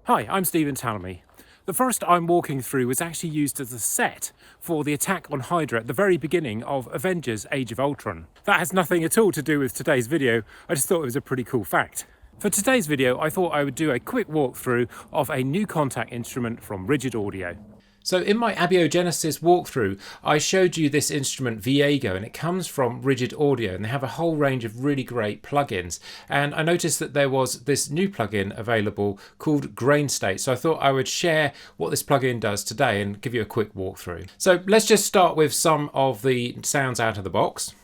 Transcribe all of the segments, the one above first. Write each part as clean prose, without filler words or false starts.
Hi, I'm Stephen Talamy. The forest I'm walking through was actually used as a set for the attack on Hydra at the very beginning of Avengers Age of Ultron. That has nothing at all to do with today's video, I just thought it was a pretty cool fact. For today's video, I thought I would do a quick walkthrough of a new Kontakt instrument from Rigid Audio. So in my abiogenesis walkthrough, I showed you this instrument Viego, and it comes from Rigid Audio, and they have a whole range of really great plugins. And I noticed that there was this new plugin available called Grainstates. So I thought I would share what this plugin does today and give you a quick walkthrough. So let's just start with some of the sounds out of the box.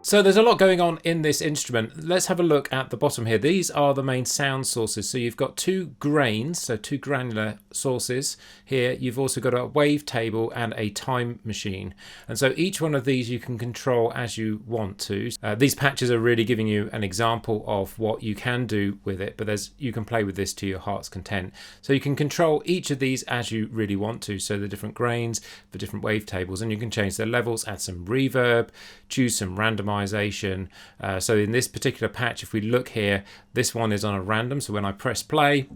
So there's a lot going on in this instrument. Let's have a look at the bottom here. These are the main sound sources. So you've got two grains, so two granular sources here. You've also got a wavetable and a time machine. And so each one of these you can control as you want to. These patches are really giving you an example of what you can do with it, but you can play with this to your heart's content. So you can control each of these as you really want to. So the different grains, the different wavetables, and you can change their levels, add some reverb, choose some randomization. So in this particular patch, if we look here, this one is on a random. So when I press play,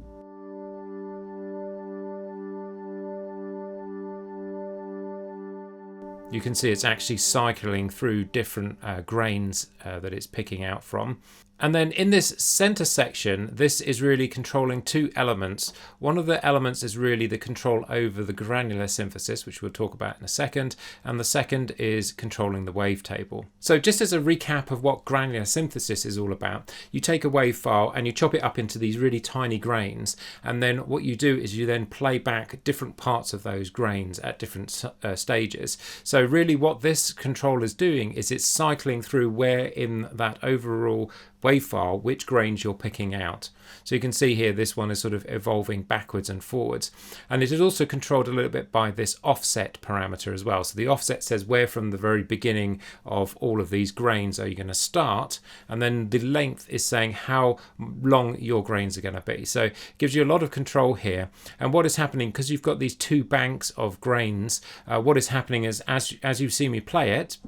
you can see it's actually cycling through different grains that it's picking out from. And then in this center section, this is really controlling two elements. One of the elements is really the control over the granular synthesis, which we'll talk about in a second. And the second is controlling the wavetable. So just as a recap of what granular synthesis is all about, you take a wave file and you chop it up into these really tiny grains. And then what you do is you then play back different parts of those grains at different stages. So really what this control is doing is it's cycling through where in that overall wave file which grains you're picking out. So you can see here this one is sort of evolving backwards and forwards, and it is also controlled a little bit by this offset parameter as well. So the offset says where from the very beginning of all of these grains are you going to start, and then the length is saying how long your grains are going to be. So it gives you a lot of control here. And what is happening, because you've got these two banks of grains, what is happening is as you see me play it,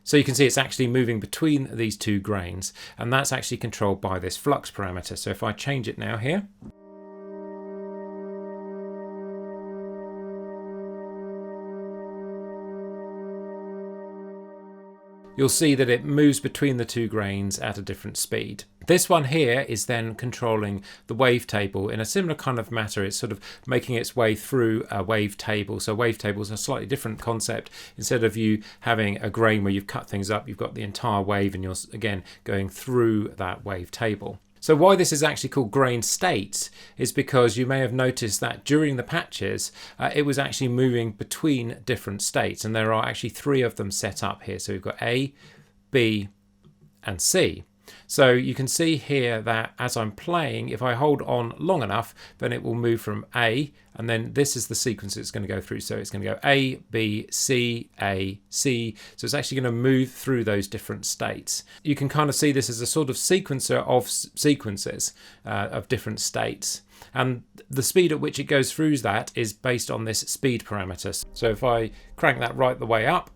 so you can see it's actually moving between these two grains, and that's actually controlled by this flux parameter. So if I change it now here, you'll see that it moves between the two grains at a different speed. This one here is then controlling the wavetable in a similar kind of matter. It's sort of making its way through a wavetable. So wavetables are a slightly different concept. Instead of you having a grain where you've cut things up, you've got the entire wave and you're again going through that wavetable. So why this is actually called Grainstates is because you may have noticed that during the patches, it was actually moving between different states. And there are actually 3 of them set up here. So we've got A, B, and C. So you can see here that as I'm playing, if I hold on long enough, then it will move from A, and then this is the sequence it's going to go through. So it's going to go A, B, C, A, C. So it's actually going to move through those different states. You can kind of see this as a sort of sequencer of sequences of different states. And the speed at which it goes through that is based on this speed parameter. So if I crank that right the way up,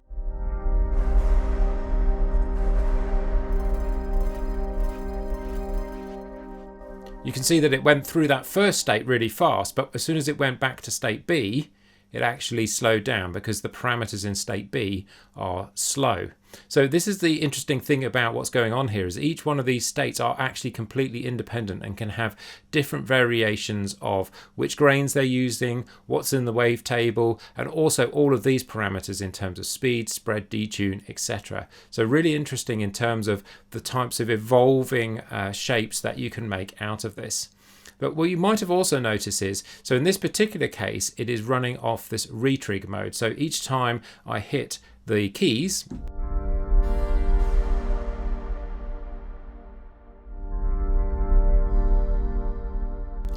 you can see that it went through that first state really fast, but as soon as it went back to state B, it actually slowed down because the parameters in state B are slow. So this is the interesting thing about what's going on here, is each one of these states are actually completely independent and can have different variations of which grains they're using, what's in the wavetable, and also all of these parameters in terms of speed, spread, detune, etc. So really interesting in terms of the types of evolving shapes that you can make out of this. But what you might have also noticed is, so in this particular case, it is running off this Retrig mode. So each time I hit the keys,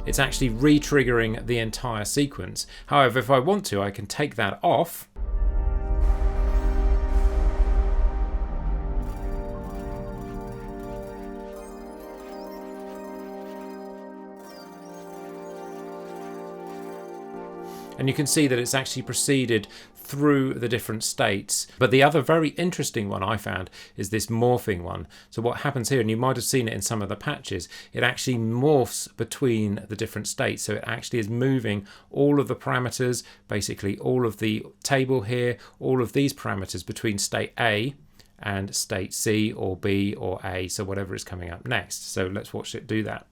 it's actually re-triggering the entire sequence. However, if I want to, I can take that off. And you can see that it's actually proceeded through the different states. But the other very interesting one I found is this morphing one. So what happens here, and you might have seen it in some of the patches, it actually morphs between the different states. So it actually is moving all of the parameters, basically all of the table here, all of these parameters between state A and state C or B or A, so whatever is coming up next. So let's watch it do that.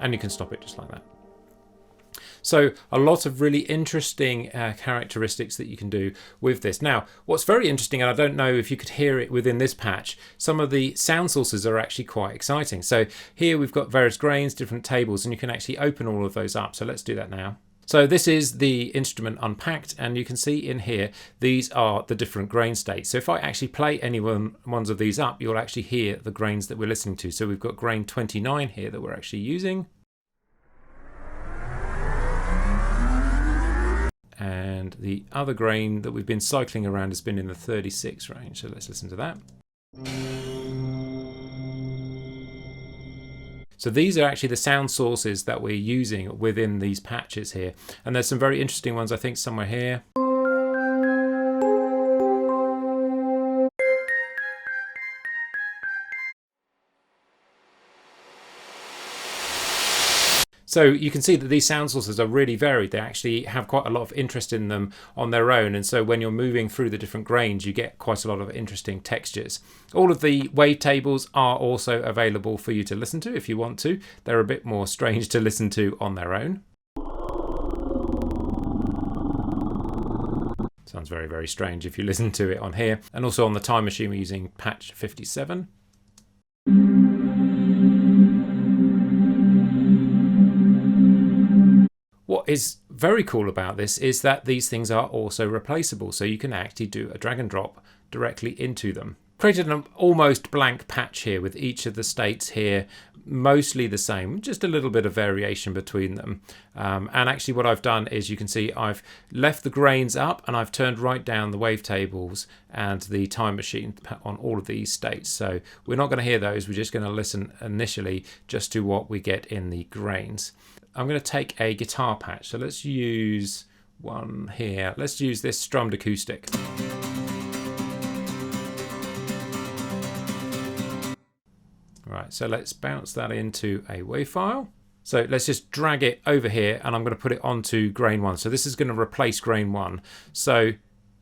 And you can stop it just like that. So a lot of really interesting characteristics that you can do with this. Now, what's very interesting, and I don't know if you could hear it within this patch, some of the sound sources are actually quite exciting. So here we've got various grains, different tables, and you can actually open all of those up. So let's do that now. So this is the instrument unpacked, and you can see in here these are the different grain states. So if I actually play any ones of these up, you'll actually hear the grains that we're listening to. So we've got grain 29 here that we're actually using. And the other grain that we've been cycling around has been in the 36 range. So let's listen to that. So these are actually the sound sources that we're using within these patches here. And there's some very interesting ones, I think, somewhere here. So you can see that these sound sources are really varied. They actually have quite a lot of interest in them on their own. And so when you're moving through the different grains, you get quite a lot of interesting textures. All of the wavetables are also available for you to listen to if you want to. They're a bit more strange to listen to on their own. Sounds very, very strange if you listen to it on here. And also on the time machine, we're using patch 57. What is very cool about this is that these things are also replaceable, so you can actually do a drag and drop directly into them. Created an almost blank patch here with each of the states here mostly the same, just a little bit of variation between them. And actually what I've done is, you can see I've left the grains up and I've turned right down the wavetables and the time machine on all of these states. So we're not going to hear those, we're just going to listen initially just to what we get in the grains. I'm going to take a guitar patch, so let's use one here. Let's use this strummed acoustic. Right, so let's bounce that into a WAV file. So let's just drag it over here, and I'm going to put it onto grain 1. So this is going to replace grain 1. So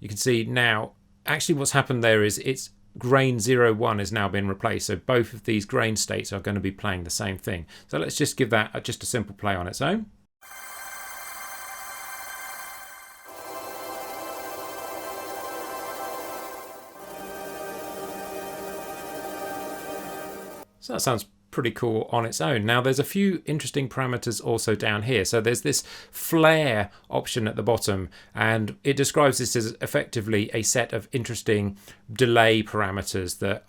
you can see now, actually what's happened there is it's grain 01 is now been replaced. So both of these grain states are going to be playing the same thing. So let's just give that just a simple play on its own. So that sounds pretty cool on its own. Now there's a few interesting parameters also down here. So there's this flare option at the bottom, and it describes this as effectively a set of interesting delay parameters that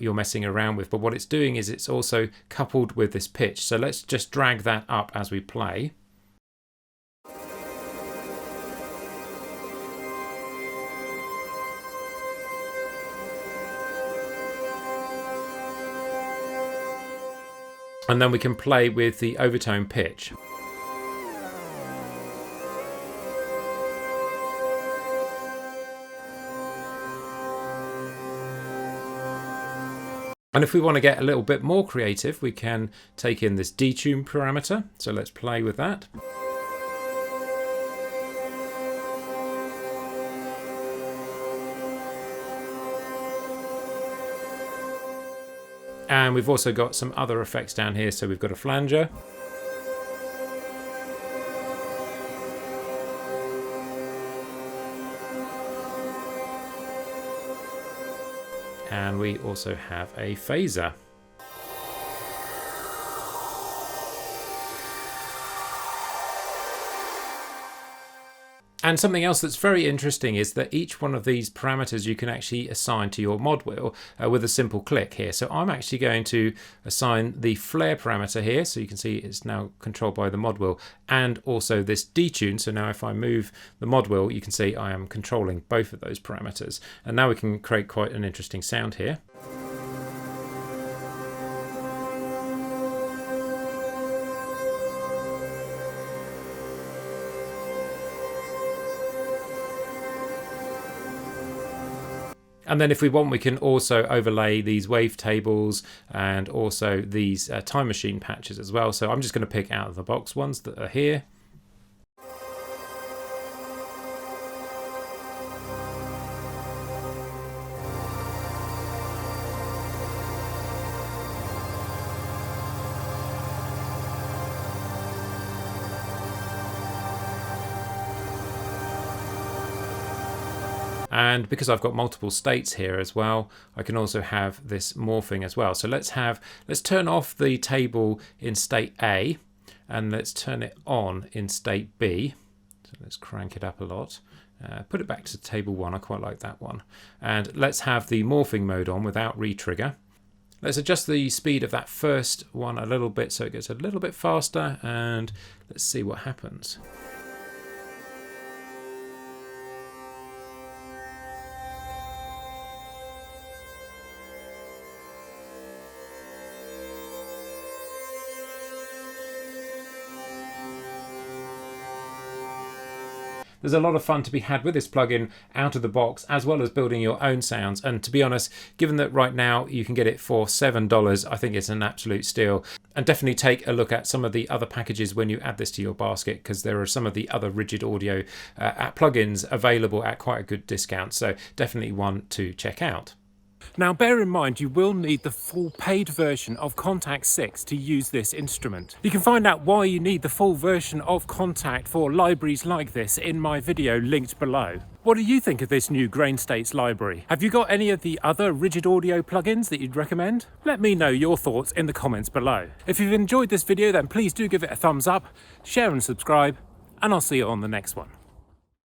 you're messing around with. But what it's doing is it's also coupled with this pitch. So let's just drag that up as we play. And then we can play with the overtone pitch. And if we want to get a little bit more creative, we can take in this detune parameter. So let's play with that. And we've also got some other effects down here. So we've got a flanger. And we also have a phaser. And something else that's very interesting is that each one of these parameters you can actually assign to your mod wheel with a simple click here. So I'm actually going to assign the flare parameter here. So you can see it's now controlled by the mod wheel, and also this detune. So now if I move the mod wheel, you can see I am controlling both of those parameters. And now we can create quite an interesting sound here. And then if we want, we can also overlay these wavetables and also these time machine patches as well. So I'm just going to pick out of the box ones that are here. And because I've got multiple states here as well, I can also have this morphing as well. So let's turn off the table in state A, and let's turn it on in state B. So let's crank it up a lot. Put it back to table 1. I quite like that one. And let's have the morphing mode on without retrigger. Let's adjust the speed of that first one a little bit so it gets a little bit faster, and let's see what happens. There's a lot of fun to be had with this plugin out of the box, as well as building your own sounds. And to be honest, given that right now you can get it for $7, I think it's an absolute steal. And definitely take a look at some of the other packages when you add this to your basket, because there are some of the other rigid audio plugins available at quite a good discount. So definitely one to check out. Now bear in mind you will need the full paid version of Kontakt 6 to use this instrument. You can find out why you need the full version of Kontakt for libraries like this in my video linked below. What do you think of this new Grainstates library? Have you got any of the other rigid audio plugins that you'd recommend? Let me know your thoughts in the comments below. If you've enjoyed this video, then please do give it a thumbs up, share and subscribe, and I'll see you on the next one.